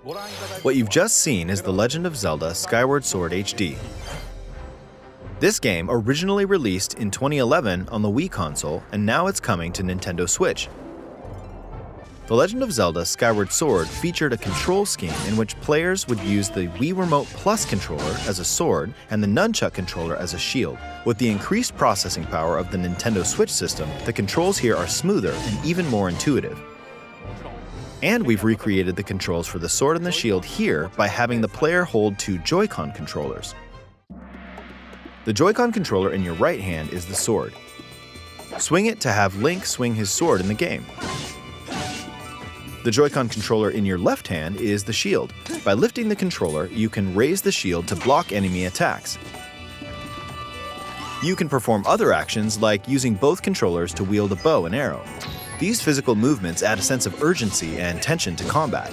What you've just seen is The Legend of Zelda Skyward Sword HD. This game originally released in 2011 on the Wii console, and now it's coming to Nintendo Switch. The Legend of Zelda Skyward Sword featured a control scheme in which players would use the Wii Remote Plus controller as a sword and the Nunchuck controller as a shield. With the increased processing power of the Nintendo Switch system, the controls here are smoother and even more intuitive. And we've recreated the controls for the sword and the shield here by having the player hold two Joy-Con controllers. The Joy-Con controller in your right hand is the sword. Swing it to have Link swing his sword in the game. The Joy-Con controller in your left hand is the shield. By lifting the controller, you can raise the shield to block enemy attacks. You can perform other actions like using both controllers to wield a bow and arrow. These physical movements add a sense of urgency and tension to combat.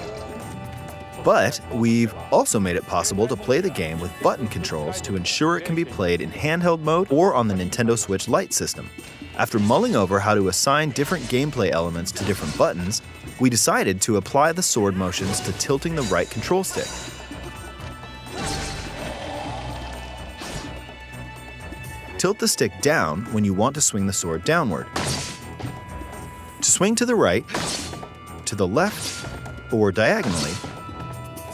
But we've also made it possible to play the game with button controls to ensure it can be played in handheld mode or on the Nintendo Switch Lite system. After mulling over how to assign different gameplay elements to different buttons, we decided to apply the sword motions to tilting the right control stick. Tilt the stick down when you want to swing the sword downward. To swing to the right, to the left, or diagonally,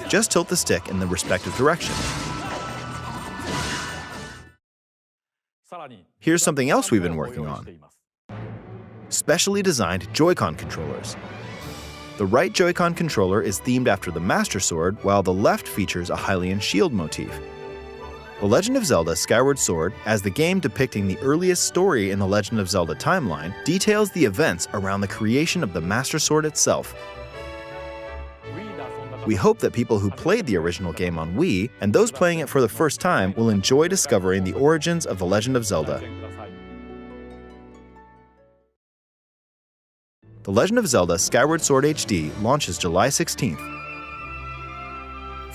just tilt the stick in the respective direction. Here's something else we've been working on. Specially designed Joy-Con controllers. The right Joy-Con controller is themed after the Master Sword, while the left features a Hylian shield motif. The Legend of Zelda Skyward Sword, as the game depicting the earliest story in the Legend of Zelda timeline, details the events around the creation of the Master Sword itself. We hope that people who played the original game on Wii, and those playing it for the first time, will enjoy discovering the origins of The Legend of Zelda. The Legend of Zelda Skyward Sword HD launches July 16th.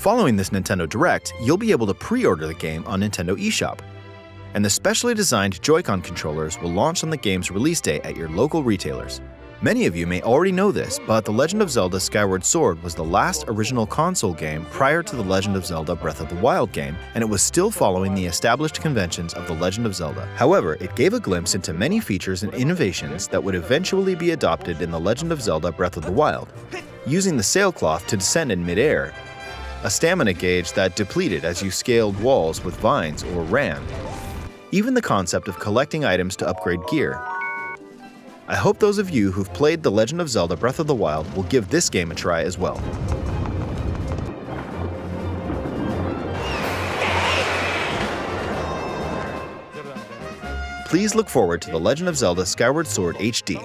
Following this Nintendo Direct, you'll be able to pre-order the game on Nintendo eShop. And the specially designed Joy-Con controllers will launch on the game's release day at your local retailers. Many of you may already know this, but The Legend of Zelda Skyward Sword was the last original console game prior to The Legend of Zelda Breath of the Wild game, and it was still following the established conventions of The Legend of Zelda. However, it gave a glimpse into many features and innovations that would eventually be adopted in The Legend of Zelda Breath of the Wild. Using the sailcloth to descend in midair, a stamina gauge that depleted as you scaled walls with vines or ran, even the concept of collecting items to upgrade gear. I hope those of you who've played The Legend of Zelda Breath of the Wild will give this game a try as well. Please look forward to The Legend of Zelda Skyward Sword HD.